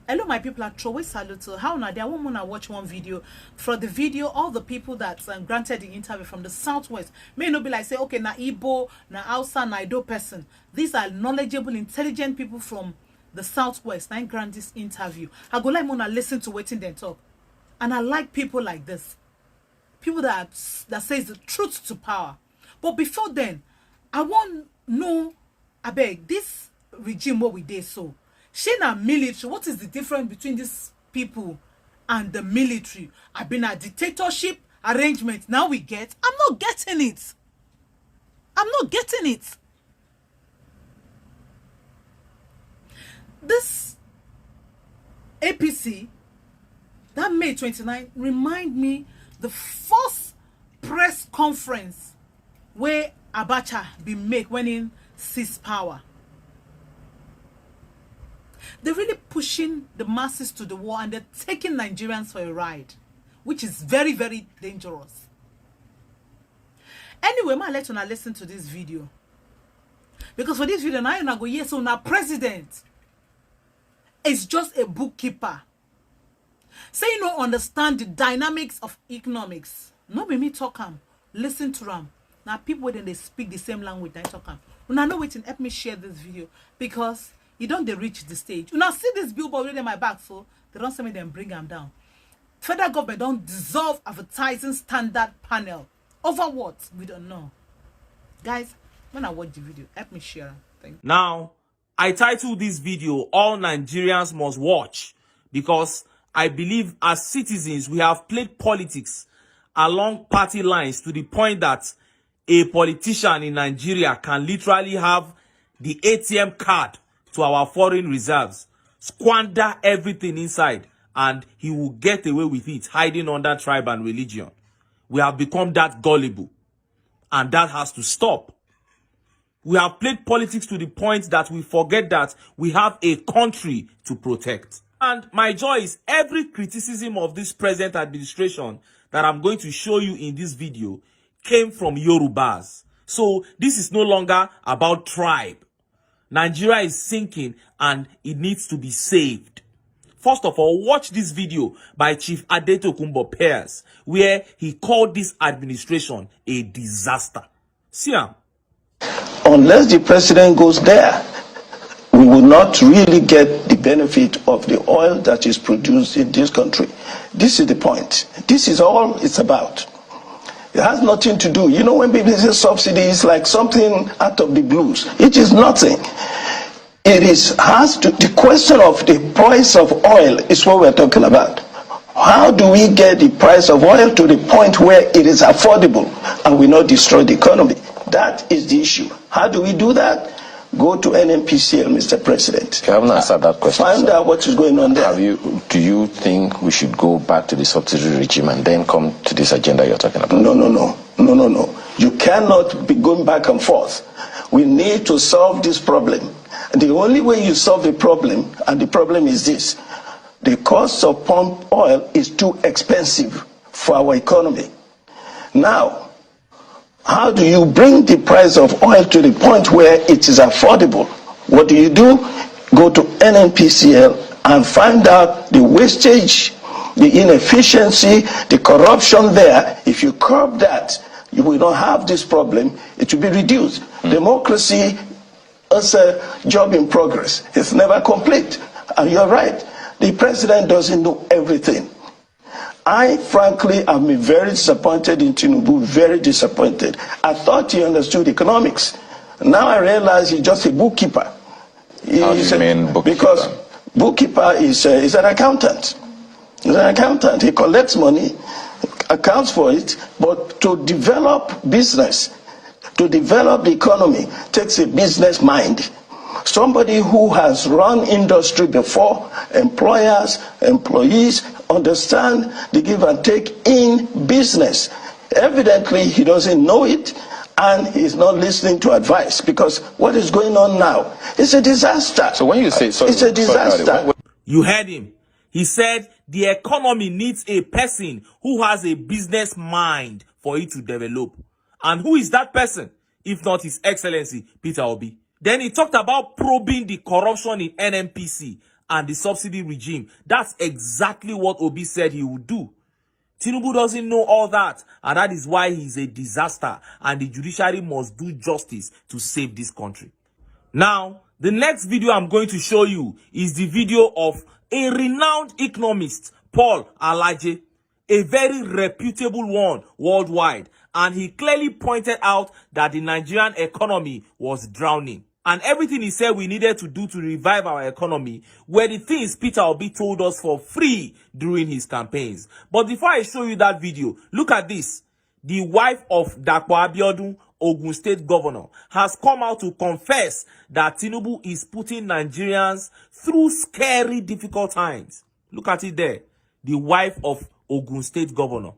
Hello, my people. I throw away salute to how now. I want to watch one video. For the video, all the people that granted the interview from the southwest may not be like say, okay, na Igbo, na Hausa, na Edo person. These are knowledgeable, intelligent people from the southwest. I grant this interview. I go like to listen to waiting them talk, and I like people like this, people that says the truth to power. But before then, I want know, I beg this regime what we did so. Shena military, what is the difference between these people and the military? I've been a dictatorship arrangement. Now we get. I'm not getting it. I'm not getting it. This APC, that May 29, remind me the first press conference where Abacha be make when in seize power. They're really pushing the masses to the war and they're taking Nigerians for a ride, which is very, very dangerous. Anyway, ma let una listen to this video. Because for this video, now you go, yes, so now president is just a bookkeeper. Say you don't understand the dynamics of economics. No be me talk am. Listen to them. Now people when they speak the same language, I talk am. Una know waiting, help me share this video because you don't reach the stage. You now see this billboard in my back, so they don't send me them bring them down. Federal government don't dissolve advertising standard panel. Over what? We don't know. Guys, when I watch the video, help me share. Thank you. Now, I titled this video, All Nigerians Must Watch, because I believe as citizens, we have played politics along party lines to the point that a politician in Nigeria can literally have the ATM card to our foreign reserves, squander everything inside, and he will get away with it, hiding under tribe and religion. We have become that gullible, and that has to stop. We have played politics to the point that we forget that we have a country to protect. And my joy is every criticism of this present administration that I'm going to show you in this video came from Yorubas. So this is no longer about tribe. Nigeria is sinking and it needs to be saved. First of all, watch this video by Chief Adetokunbo Pears, where he called this administration a disaster. See him. Unless the president goes there, we will not really get the benefit of the oil that is produced in this country. This is the point. This is all it's about. It has nothing to do. You know, when people say subsidy is like something out of the blues, it is nothing. It is the question of the price of oil is what we're talking about. How do we get the price of oil to the point where it is affordable and we not destroy the economy? That is the issue. How do we do that? Go to NNPCL, Mr. President. You haven't answered that question. Find out what is going on there. Do you think we should go back to the subsidy regime and then come to this agenda you're talking about? No. You cannot be going back and forth. We need to solve this problem. The only way you solve the problem, and the problem is this, the cost of pump oil is too expensive for our economy. Now, how do you bring the price of oil to the point where it is affordable? What do? Go to NNPCL and find out the wastage, the inefficiency, the corruption there. If you curb that, you will not have this problem. It will be reduced. Democracy is a job in progress. It's never complete. And you're right. The president doesn't know everything. I, frankly, am very disappointed in Tinubu, very disappointed. I thought he understood economics. Now I realize he's just a bookkeeper. How do you mean bookkeeper? Because bookkeeper is an accountant. He's an accountant. He collects money, accounts for it, but to develop business, to develop the economy, takes a business mind. Somebody who has run industry before, employers, employees, understand the give and take in business. Evidently, he doesn't know it, and he's not listening to advice, because what is going on now is a disaster. So when you say it's a disaster. You heard him. He said the economy needs a person who has a business mind for it to develop. And who is that person? If not His Excellency Peter Obi. Then he talked about probing the corruption in NNPC and the subsidy regime. That's exactly what Obi said he would do. Tinubu doesn't know all that, and that is why he's a disaster, and the judiciary must do justice to save this country. Now, the next video I'm going to show you is the video of a renowned economist, Paul Alaje, a very reputable one worldwide, and he clearly pointed out that the Nigerian economy was drowning. And everything he said we needed to do to revive our economy were the things Peter Obi told us for free during his campaigns. But before I show you that video, look at this. The wife of Dapo Abiodun, Ogun State Governor, has come out to confess that Tinubu is putting Nigerians through scary, difficult times. Look at it there. The wife of Ogun State Governor.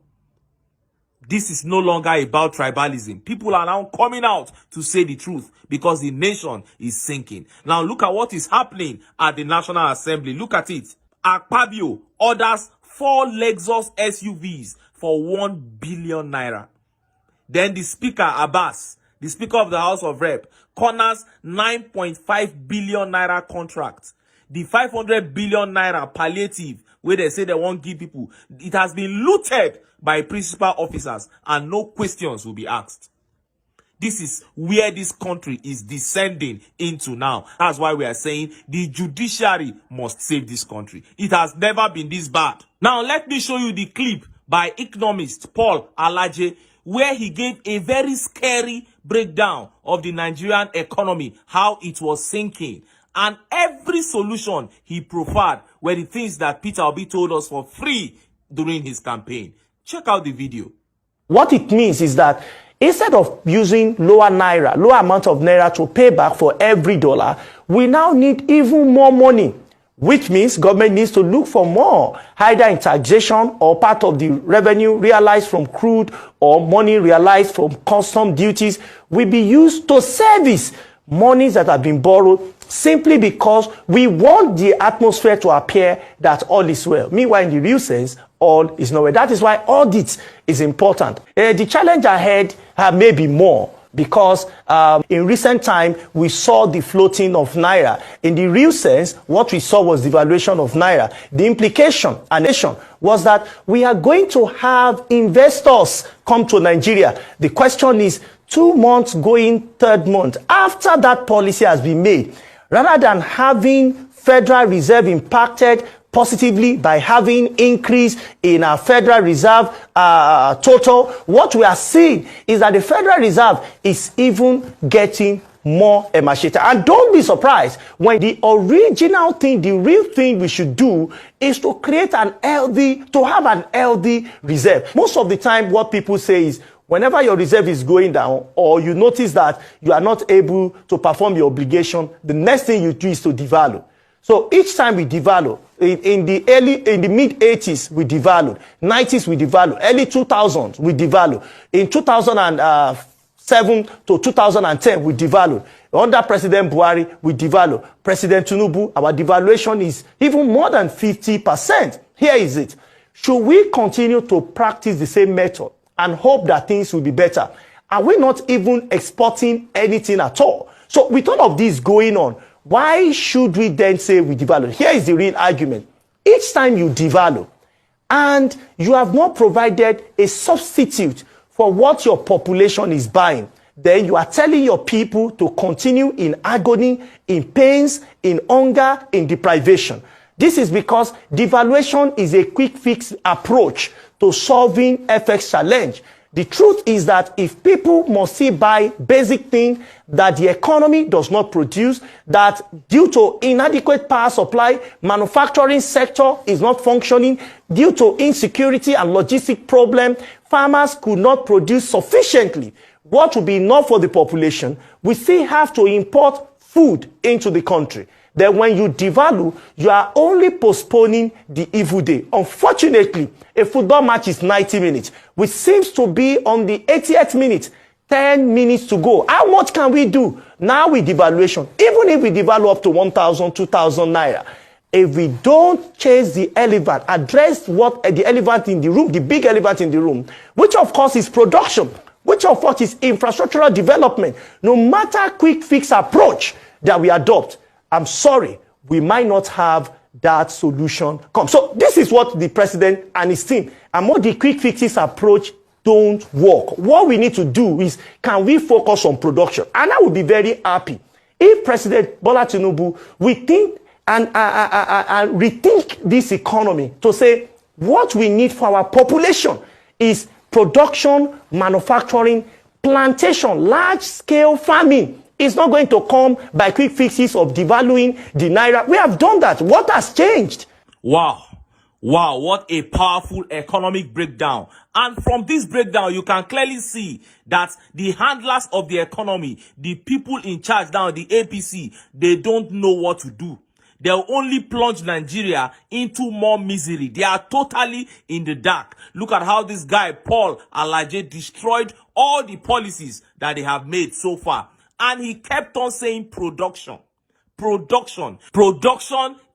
This is no longer about tribalism. People are now coming out to say the truth because the nation is sinking. Now look at what is happening at the National Assembly. Look at it. Akpabio orders 4 Lexus SUVs for 1 billion naira. Then the Speaker, Abbas, the Speaker of the House of Rep, corners 9.5 billion naira contract. The 500 billion naira palliative, where they say they won't give people, it has been looted by principal officers and no questions will be asked. This is where this country is descending into now. That's why we are saying the judiciary must save this country. It has never been this bad. Now let me show you the clip by economist Paul Alaje, where he gave a very scary breakdown of the Nigerian economy, how it was sinking. And every solution he proffered were the things that Peter Obi told us for free during his campaign. Check out the video. What it means is that instead of using lower amount of naira to pay back for every dollar, we now need even more money, which means government needs to look for more, either in taxation or part of the revenue realized from crude or money realized from custom duties will be used to service monies that have been borrowed simply because we want the atmosphere to appear that all is well. Meanwhile, in the real sense, all is nowhere. That is why audit is important. The challenge ahead may be more because in recent time, we saw the floating of naira. In the real sense, what we saw was the devaluation of naira. The implication was that we are going to have investors come to Nigeria. The question is, 2 months going, 3rd month, after that policy has been made, rather than having Federal Reserve impacted positively by having increase in our Federal Reserve total, what we are seeing is that the Federal Reserve is even getting more emaciated. And don't be surprised when the original thing, the real thing we should do is to create have an healthy reserve. Most of the time, what people say is, whenever your reserve is going down or you notice that you are not able to perform your obligation, the next thing you do is to devalue. So each time we devalue, in the mid-80s, we devalued. 90s, we devalued. Early 2000s, we devalued. In 2007 to 2010, we devalued. Under President Buhari, we devalued. President Tinubu, our devaluation is even more than 50%. Here is it. Should we continue to practice the same method and hope that things will be better? Are we not even exporting anything at all? So with all of this going on, why should we then say we devalue? Here is the real argument. Each time you devalue and you have not provided a substitute for what your population is buying, then you are telling your people to continue in agony, in pains, in hunger, in deprivation. This is because devaluation is a quick fix approach to solving FX challenge. The truth is that if people must still buy basic things that the economy does not produce, that due to inadequate power supply, manufacturing sector is not functioning, due to insecurity and logistic problem, farmers could not produce sufficiently what will be enough for the population, we still have to import food into the country. Then when you devalue, you are only postponing the evil day. Unfortunately, a football match is 90 minutes, which seems to be on the 80th minute, 10 minutes to go. How much can we do now with devaluation? Even if we devalue up to 1,000, 2,000 naira, if we don't chase the elephant, address what the elephant in the room, the big elephant in the room, which of course is production, which of course is infrastructural development, no matter quick fix approach that we adopt, I'm sorry, we might not have that solution come. So this is what the president and his team and what the quick fixes approach don't work. What we need to do is, can we focus on production? And I would be very happy if President Bola Tinubu we think and rethink this economy to say what we need for our population is production, manufacturing, plantation, large-scale farming. It's not going to come by quick fixes of devaluing the naira. We have done that. What has changed? Wow. Wow, what a powerful economic breakdown. And from this breakdown, you can clearly see that the handlers of the economy, the people in charge now, the APC, they don't know what to do. They'll only plunge Nigeria into more misery. They are totally in the dark. Look at how this guy, Paul Alaje, destroyed all the policies that they have made so far. And he kept on saying production. Production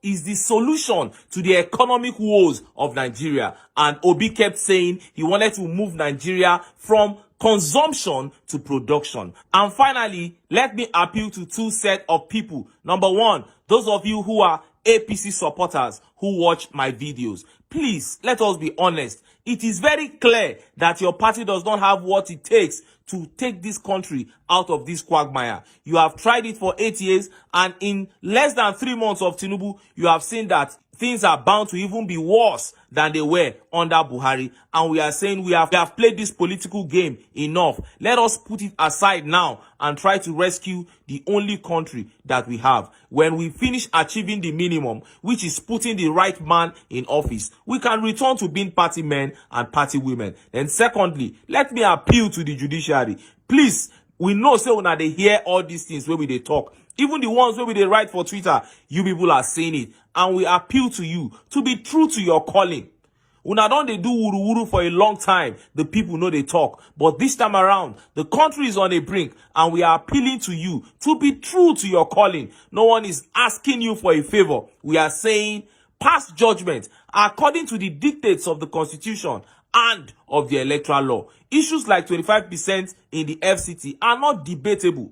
is the solution to the economic woes of Nigeria. And Obi kept saying he wanted to move Nigeria from consumption to production. And finally, let me appeal to two sets of people. Number one, those of you who are APC supporters who watch my videos. Please, let us be honest. It is very clear that your party does not have what it takes to take this country out of this quagmire. You have tried it for 8 years, and in less than 3 months of Tinubu, you have seen that things are bound to even be worse than they were under Buhari. And we are saying we have played this political game enough. Let us put it aside now and try to rescue the only country that we have. When we finish achieving the minimum, which is putting the right man in office, we can return to being party men and party women. And secondly, let me appeal to the judiciary. Please, we know say when they hear all these things where we they talk. Even the ones where they write for Twitter, you people are saying it. And we appeal to you to be true to your calling. Una don't they do wuru-wuru for a long time. The people know they talk. But this time around, the country is on a brink. And we are appealing to you to be true to your calling. No one is asking you for a favor. We are saying pass judgment according to the dictates of the Constitution and of the electoral law. Issues like 25% in the FCT are not debatable.